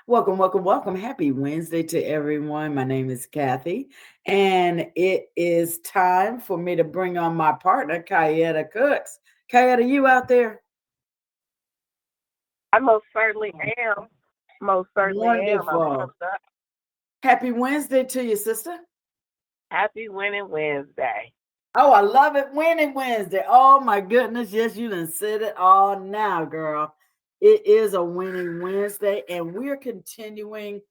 Welcome, welcome, welcome. Happy Wednesday to everyone. My name is Kathy, and it is time for me to bring on my partner, Kaetta Cooks. Kaetta, you out there? I most certainly am. Most certainly am. I'm Wonderful. pumped up. Happy Wednesday to you, sister. Happy Winning Wednesday. Oh, I love it. Winning Wednesday. Oh my goodness. Yes, you done said it all now, girl. It is a winning Wednesday, and we're continuing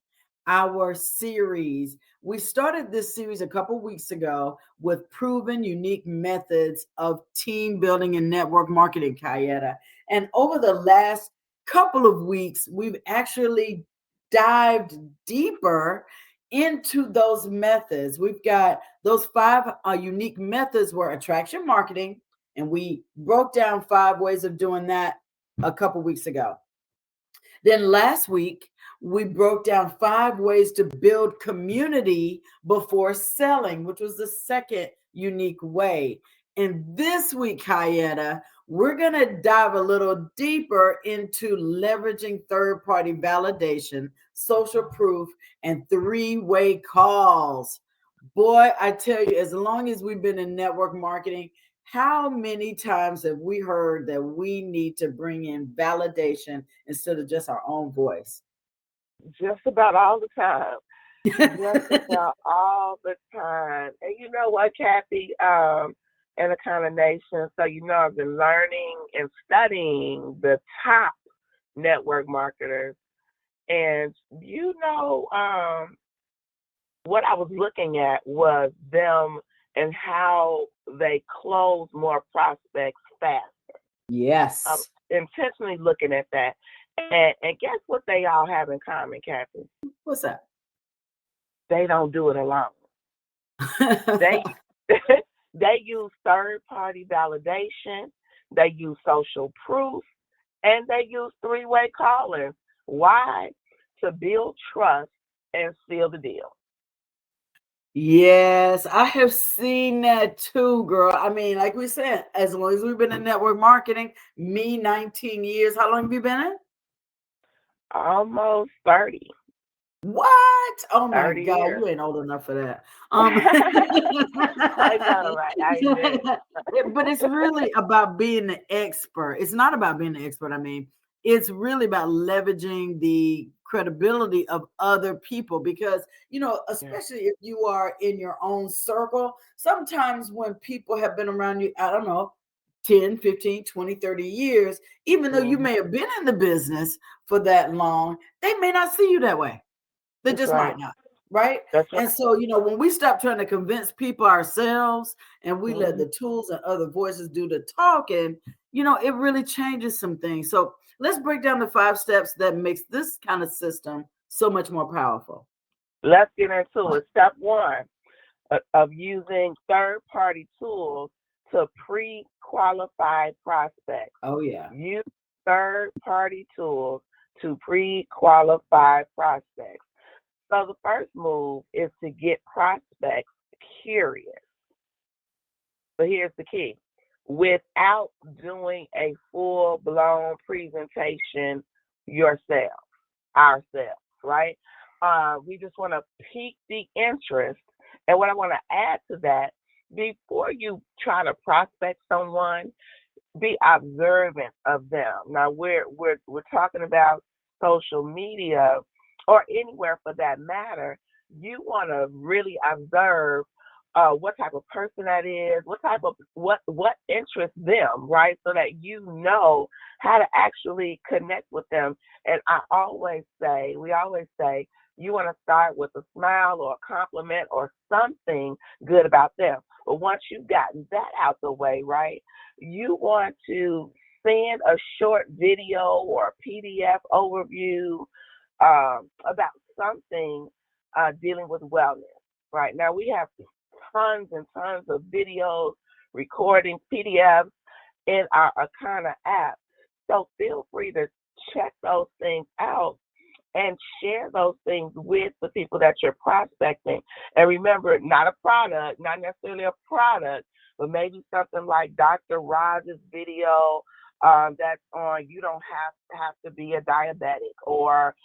our series. We started this series a couple weeks ago with proven unique methods of team building and network marketing, Kayetta. And over the last couple of weeks, we've actually dived deeper into those methods. We've got those five unique methods were attraction marketing, and we broke down 5 ways of doing that a couple weeks ago. Then last week, we broke down 5 ways to build community before selling, which was the second unique way. And this week, Kayetta, we're going to dive a little deeper into leveraging third party validation, social proof, and 3-way calls. Boy, I tell you, as long as we've been in network marketing, how many times have we heard that we need to bring in validation instead of just our own voice? Just about all the time. Just about all the time. And you know what, Kathy? In the kind of nation, so I've been learning and studying the top network marketers. And what I was looking at was them and how they close more prospects fast. I'm Yes. intentionally looking at that. And guess what they all have in common, Kathy? What's that? They don't do it alone. They they use third party validation, they use social proof, and they use 3-way calling. Why? To build trust and seal the deal. Yes, I have seen that too, girl. I mean, like we said, as long as we've been in network marketing, me 19 years. How long have you been in? Almost 30, What? Oh my 30 God, years. you ain't old enough for that. I know, right? I know. But it's really about being the expert. It's not about being the expert. I mean, it's really about leveraging the credibility of other people because, Yeah. especially if you are in your own circle, sometimes when people have been around you, I don't know, 10, 15, 20, 30 years, even though you Mhm. may have been in the business for that long, they may not see you that way. They That's just right. might not, right? That's And right. so, when we stop trying to convince people ourselves and we let Mhm. the tools and other voices do the talking, it really changes some things. So let's break down the 5 steps that makes this kind of system so much more powerful. Let's get into it. Step one of using third party tools to pre qualify prospects. Oh yeah. Use third party tools to pre qualify prospects. So the first move is to get prospects curious. But here's the key: without doing a full blown presentation yourself, ourselves, right? We just want to pique the interest. And what I want to add to that, before you try to prospect someone, be observant of them. Now we're talking about social media or anywhere for that matter. You want to really observe what type of person that is, what type of what interests them, right? So that you know how to actually connect with them. And we always say, you want to start with a smile or a compliment or something good about them. But once you've gotten that out the way, right? You want to send a short video or a PDF overview about something dealing with wellness. Right now, we have tons and tons of videos, recordings, PDFs in our Akana app. So feel free to check those things out and share those things with the people that you're prospecting. And remember, not a product, not necessarily a product, but maybe something like Dr. Roz's video that's on you don't have to be a diabetic, or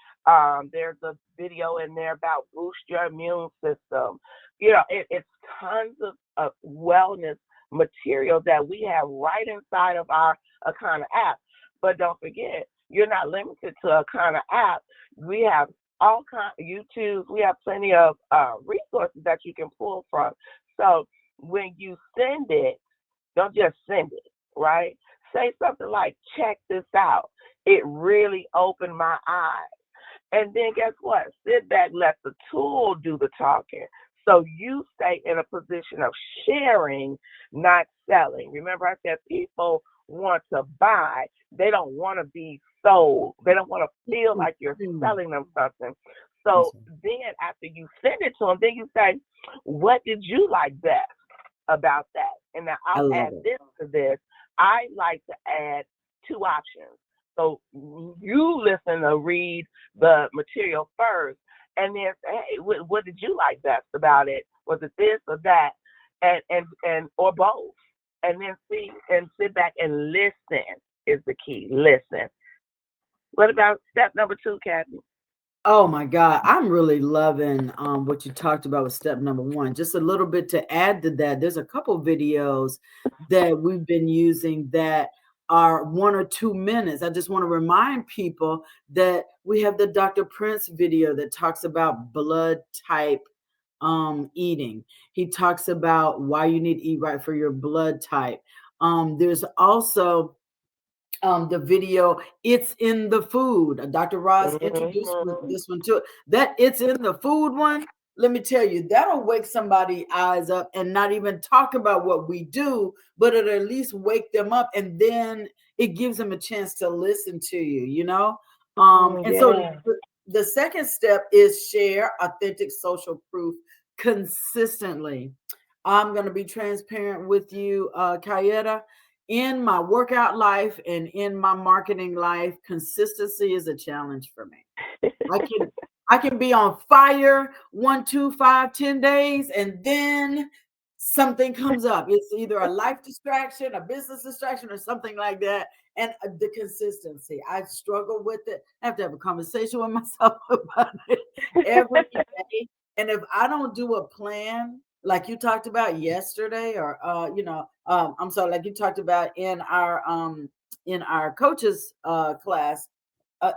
there's a video in there about boost your immune system. It's tons of wellness material that we have right inside of our Akana app. But don't forget, you're not limited to Akana app. We have all kind of YouTube. We have plenty of resources that you can pull from. So when you send it, don't just send it, right? Say something like, check this out. It really opened my eyes. And then guess what? Sit back, let the tool do the talking. So you stay in a position of sharing, not selling. Remember, I said people want to buy. They don't want to be sold. They don't want to feel like you're selling them something. So then after you send it to them, then you say, what did you like best about that? And now I'll add this to this. I like to add two options. So you listen to read the material first, and then say, hey, what did you like best about it? Was it this or that, and or both? And then see and sit back and listen is the key. Listen. What about step number 2, Kathy? Oh my God, I'm really loving what you talked about with step number 1. Just a little bit to add to that. There's a couple videos that we've been using that are 1 or 2 minutes. I just want to remind people that we have the Dr. Prince video that talks about blood type eating. He talks about why you need to eat right for your blood type. There's also the video "It's in the Food." Dr. Ross introduced this one to it. That "It's in the Food" one, let me tell you, that'll wake somebody's eyes up and not even talk about what we do, but it'll at least wake them up, and then it gives them a chance to listen to you. And so Yeah. the second step is share authentic social proof consistently. I'm going to be transparent with you, Kaetta. In my workout life and in my marketing life, consistency is a challenge for me. I can I can be on fire 1, 2, 5, 10 days, and then something comes up. It's either a life distraction, a business distraction, or something like that. And the consistency, I struggle with it. I have to have a conversation with myself about it every day. And if I don't do a plan, like you talked about yesterday, or I'm sorry, like you talked about in our coaches class,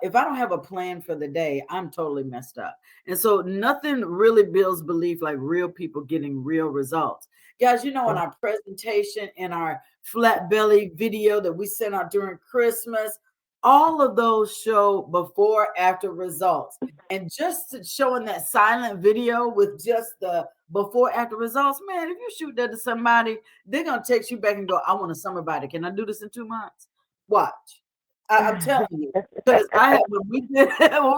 if I don't have a plan for the day, I'm totally messed up. And so nothing really builds belief like real people getting real results. Guys, in our presentation, in our flat belly video that we sent out during Christmas, all of those show before after results. And just showing that silent video with just the before after results, man, if you shoot that to somebody, they're going to text you back and go, I want a summer body. Can I do this in 2 months? Watch. I'm telling you, because I had when we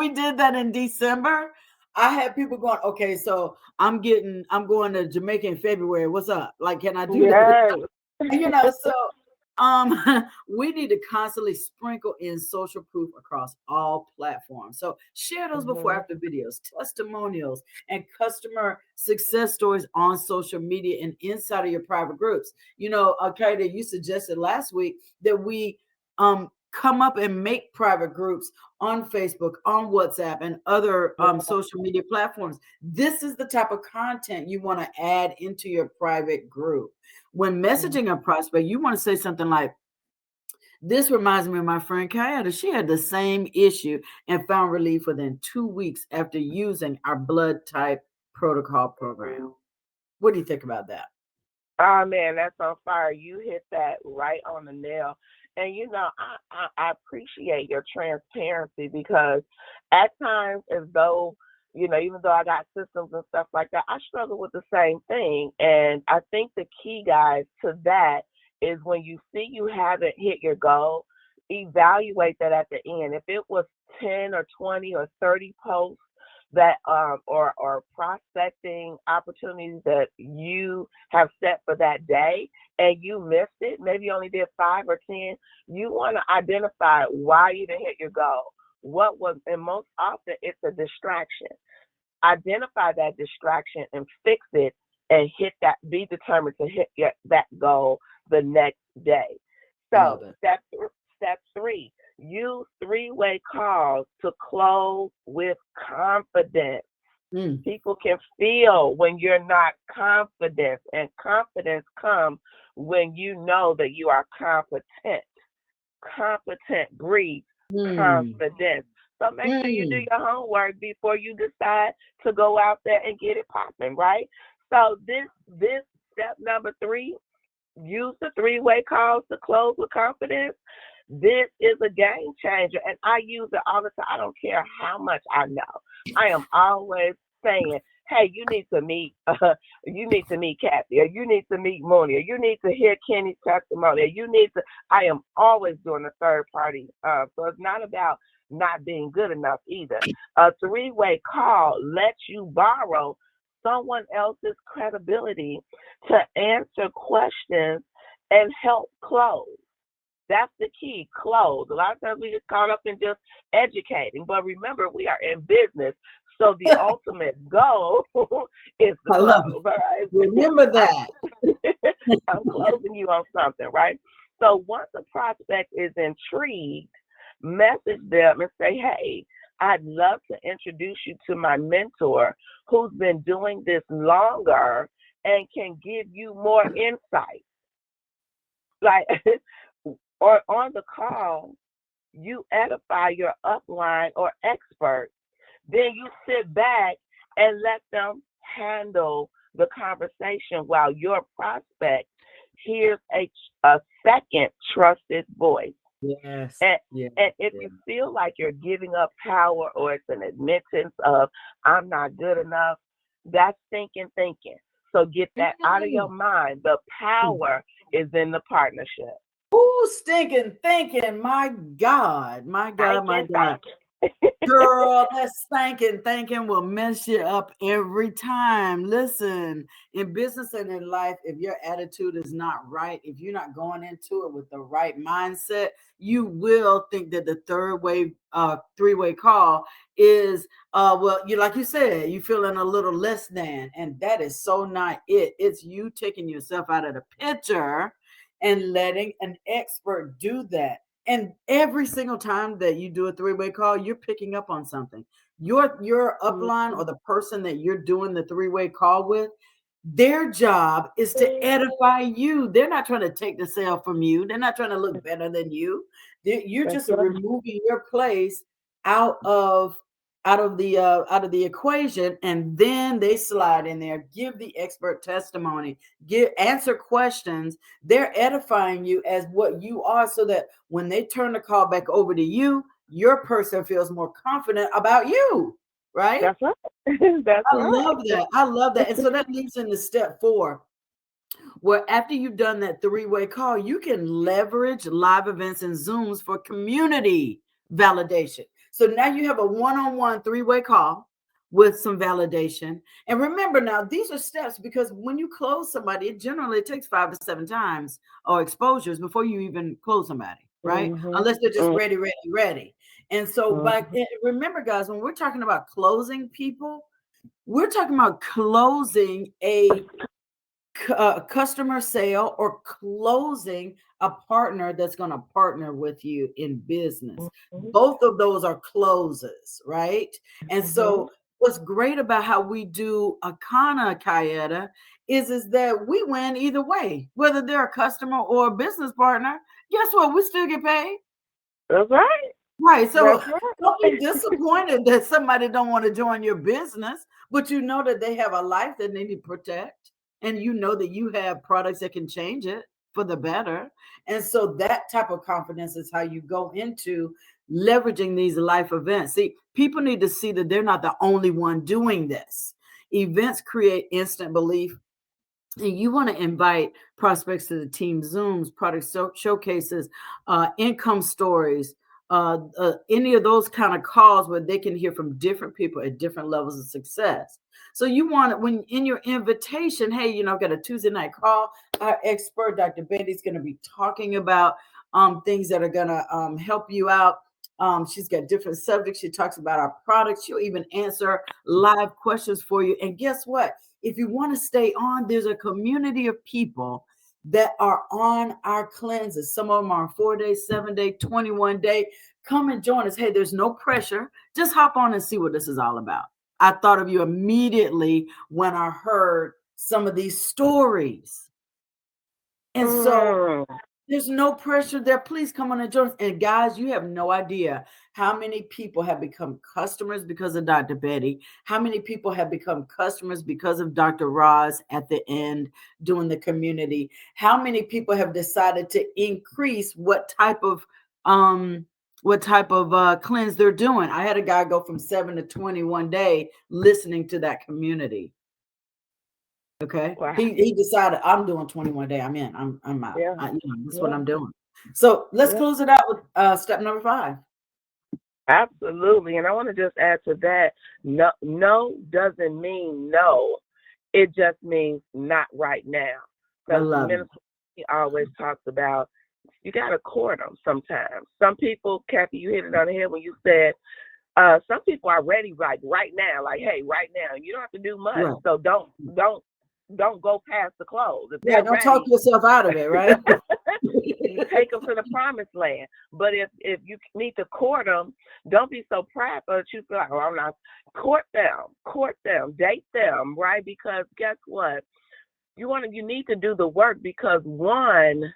did that in December, I had people going, okay, so I'm going to Jamaica in February. What's up? Like, can I do this? Yes. So we need to constantly sprinkle in social proof across all platforms. So share those before after videos, testimonials, and customer success stories on social media and inside of your private groups. Okay, that you suggested last week that we come up and make private groups on Facebook, on WhatsApp, and other social media platforms. This is the type of content you want to add into your private group. When messaging a prospect, you want to say something like, this reminds me of my friend Kaetta. She had the same issue and found relief within 2 weeks after using our blood type protocol program. What do you think about that? Oh man, that's on fire. You hit that right on the nail. And I appreciate your transparency, because at times, as though, even though I got systems and stuff like that, I struggle with the same thing. And I think the key, guys, to that is when you see you haven't hit your goal, evaluate that at the end. If it was 10 or 20 or 30 posts that or prospecting opportunities that you have set for that day and you missed it, maybe you only did 5 or 10, you want to identify why you didn't hit your goal. What was, and most often it's a distraction. Identify that distraction and fix it, and be determined to hit that goal the next day. So Step 3, use three-way calls to close with confidence. Mm. People can feel when you're not confident, and confidence comes when you know that you are competent. Competent breeds Mm. confidence. So make sure you do Mm. your homework before you decide to go out there and get it popping, right? So this step number 3, use the three-way calls to close with confidence. This is a game changer, and I use it all the time. I don't care how much I know. I am always saying, "Hey, you need to meet Kathy, or you need to meet Mooney, or you need to hear Kenny's testimony, or you need to." I am always doing a third party, so it's not about not being good enough either. A three-way call lets you borrow someone else's credibility to answer questions and help close. That's the key, close. A lot of times we get caught up in just educating, but remember, we are in business. So the ultimate goal is to I love it. close, all right? Remember I'm, that. I'm closing you on something, right? So once a prospect is intrigued, message them and say, "Hey, I'd love to introduce you to my mentor who's been doing this longer and can give you more insight." Like, or on the call, you edify your upline or expert. Then you sit back and let them handle the conversation while your prospect hears a second trusted voice. Yes. And, Yes. and if Yes. you feel like you're giving up power or it's an admittance of "I'm not good enough," that's thinking, thinking. So get that out of your Mm. mind. The power is in the partnership. Ooh, stinking thinking. My God. My God. My Thinking, God. thinking. Girl, that stinking thinking will mess you up every time. Listen, in business and in life, if your attitude is not right, if you're not going into it with the right mindset, you will think that the three-way call is well, you like you said, you feeling a little less than, and that is so not it. It's you taking yourself out of the picture and letting an expert do that. And every single time that you do a three-way call, you're picking up on something. Your upline or Mhm. the person that you're doing the three-way call with, their job is to edify you. They're not trying to take the sale from you. They're not trying to look better than you. You're That's just right. removing your place out of out of the equation, and then they slide in there, give the expert testimony, give answer questions. They're edifying you as what you are, so that when they turn the call back over to you, your person feels more confident about you, right? That's right. That's I love right. that. I love that. And so that leads into step 4, where after you've done that three-way call, you can leverage live events and Zooms for community validation. So now you have a one-on-one three-way call with some validation. And remember, now these are steps, because when you close somebody, it generally takes 5 to 7 times or exposures before you even close somebody, right? Mhm. Unless they're just Mhm. ready, ready, ready. And so, but Mhm. remember, guys, when we're talking about closing people, we're talking about closing a customer sale or closing a partner that's going to partner with you in business. Mhm. Both of those are closes, right? And Mhm. so what's great about how we do Akana, Kaetta, is that we win either way, whether they're a customer or a business partner. Guess what? We still get paid. That's right. Right. So That's right. don't be disappointed that somebody don't want to join your business, but you know that they have a life that they need to protect, and you know that you have products that can change it for the better. And so that type of confidence is how you go into leveraging these life events. See, people need to see that they're not the only one doing this. Events create instant belief, and you want to invite prospects to the team Zooms, product showcases, income stories, any of those kind of calls where they can hear from different people at different levels of success. So you want it when in your invitation, hey, got a Tuesday night call. Our expert, Dr. Betty's going to be talking about things that are going to help you out. She's got different subjects. She talks about our products. She'll even answer live questions for you. And guess what? If you want to stay on, there's a community of people that are on our cleanses. Some of them are 4 day, 7 day, 21 day. Come and join us. Hey, there's no pressure. Just hop on and see what this is all about. I thought of you immediately when I heard some of these stories. And so Mm. there's no pressure there. Please come on and join us. And guys, you have no idea how many people have become customers because of Dr. Betty, how many people have become customers because of Dr. Roz at the end doing the community, how many people have decided to increase what type of cleanse they're doing. I had a guy go from 7 to 21 day listening to that community. Okay. Wow. He decided I'm doing 21 day. I'm in. I'm out. Yeah. That's what Yeah. I'm doing. So let's Yeah. close it out with step number 5. Absolutely. And I want to just add to that, no, no doesn't mean no. It just means not right now. I Because love it. Minister always talks about you got to court them sometimes. Some people, Kathy, you hit it on the head when you said some people are ready right now, like, hey, right now. You don't have to do much. Right. So don't go past the close. If Yeah, they're don't talk ready, yourself out of it, right? take them to the promised land. But if you need to court them, don't be so prideful that you feel like, oh, I'm not. Court them, date them, right? Because guess what? You need to do the work because one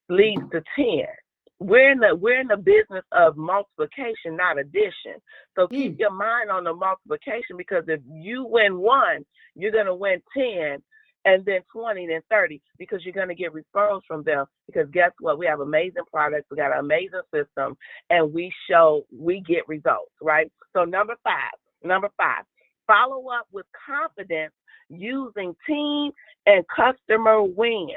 leads to 10. We're in the business of multiplication, not addition. So keep Mm. your mind on the multiplication because if you win one, you're gonna win 10, and then 20, then 30, because you're gonna get referrals from them. Because guess what? We have amazing products, we got an amazing system, and we get results, right? So number five, follow up with confidence using team and customer wins.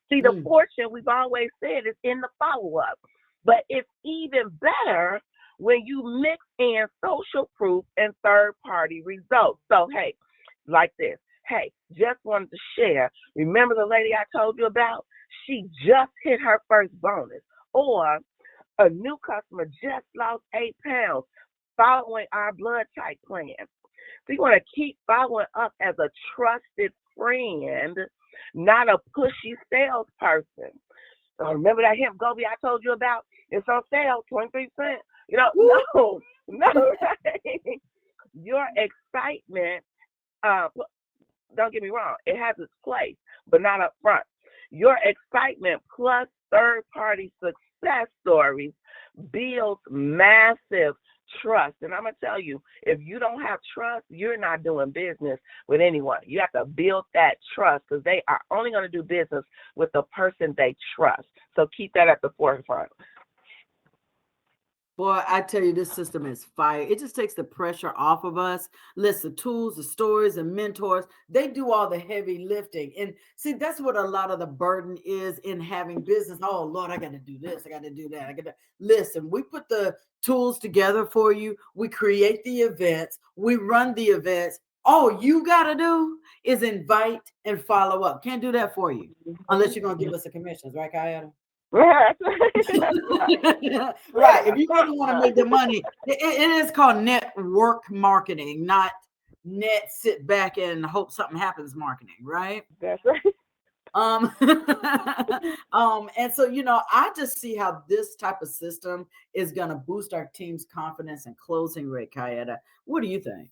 See, the Mm. fortune we've always said is in the follow up, but it's even better when you mix in social proof and third party results. So, hey, like this. Hey, just wanted to share. Remember the lady I told you about? She just hit her first bonus. Or a new customer just lost 8 pounds following our blood type plan. So you want to keep following up as a trusted friend, not a pushy salesperson. Remember that hemp goby I told you about? It's on sale, 23 cents. Woo. No, right? Your excitement, uh, don't get me wrong, it has its place, but not up front. Your excitement plus third party success stories builds massive trust. And I'm going to tell you, if you don't have trust, you're not doing business with anyone. You have to build that trust because they are only going to do business with the person they trust. So keep that at the forefront. Boy, I tell you, this system is fire. It just takes the pressure off of us. Listen, the tools, the stories, and mentors, they do all the heavy lifting. And see, that's what a lot of the burden is in having business. Oh, Lord, I got to do this. I got to do that. I got to listen. We put the tools together for you. We create the events. We run the events. All you got to do is invite and follow up. Can't do that for you unless you're going to give us the commissions, right, Kaetta? That's right. Right. If you really want to make the money, it is called network marketing, not net sit back and hope something happens marketing, right? That's right. Um, and so I just see how this type of system is gonna boost our team's confidence and closing rate, Kaetta. What do you think?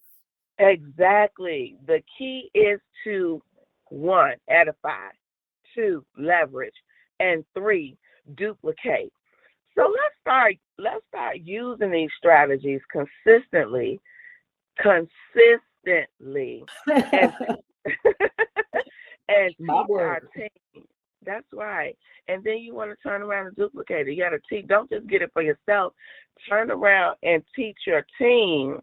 Exactly. The key is to one, edify, two, leverage, and three, duplicate. So let's start using these strategies consistently, and and My teach our word. team. That's right. And then you want to turn around and duplicate it. You got to teach. Don't just get it for yourself. Turn around and teach your team,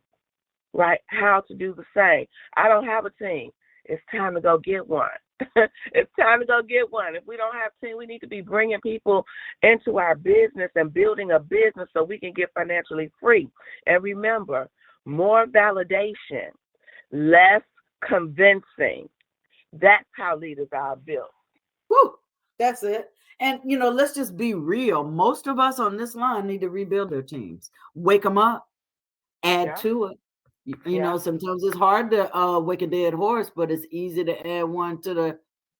right, how to do the same. I don't have a team. It's time to go get one. It's time to go get one. If we don't have a team, we need to be bringing people into our business and building a business so we can get financially free. And remember, more validation, less convincing. That's how leaders are built. Woo, that's it. And let's just be real. Most of us on this line need to rebuild their teams, wake them up, add Yeah, to it. yeah. Sometimes it's hard to wake a dead horse, but it's easy to add one to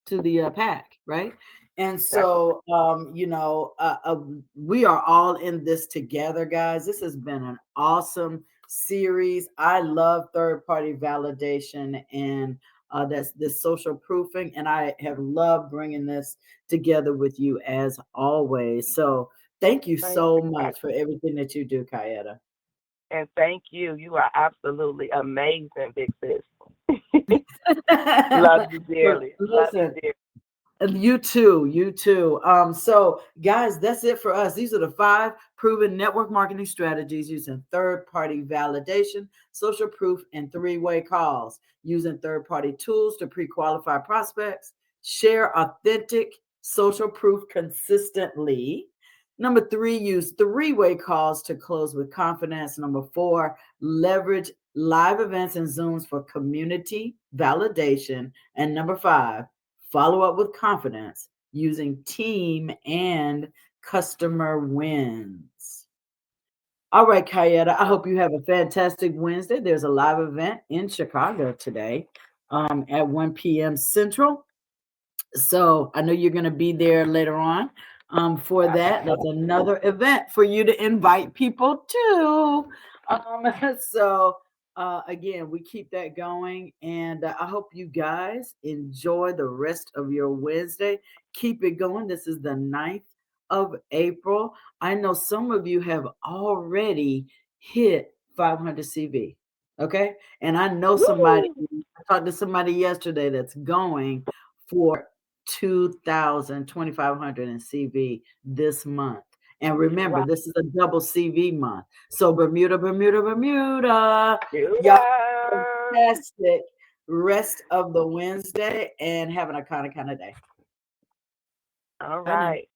the pack, right? And Definitely. so, we are all in this together, guys. This has been an awesome series. I love third party validation and that's this social proofing. And I have loved bringing this together with you as always. So, thank you Thank so you, much for Kathy. everything that you do, Kaetta. And thank you. You are absolutely amazing, big sis. Love you Well, dearly. Love you listen, dearly. you too, you too. So guys, that's it for us. These are the 5 proven network marketing strategies using third-party validation, social proof, and three-way calls. Using third-party tools to pre-qualify prospects, share authentic social proof consistently. Number 3, use three-way calls to close with confidence. Number 4, leverage live events and Zooms for community validation. And number 5, follow up with confidence using team and customer wins. All right, Kaetta, I hope you have a fantastic Wednesday. There's a live event in Chicago today at 1 p.m. Central. So I know you're going to be there later on for that. That's Absolutely. another event for you to invite people to. So again, we keep that going, and I hope you guys enjoy the rest of your Wednesday. Keep it going. This is the 9th of April. I know some of you have already hit 500 CV. Okay, and I know somebody. Woo! I talked to somebody yesterday that's going for 2,000, 2,500 in CV this month. And remember, Wow. this is a double CV month. So Bermuda, Bermuda, Bermuda. Y'all have a Judah. fantastic rest of the Wednesday and have an iconic kind of day. All Bye now. right.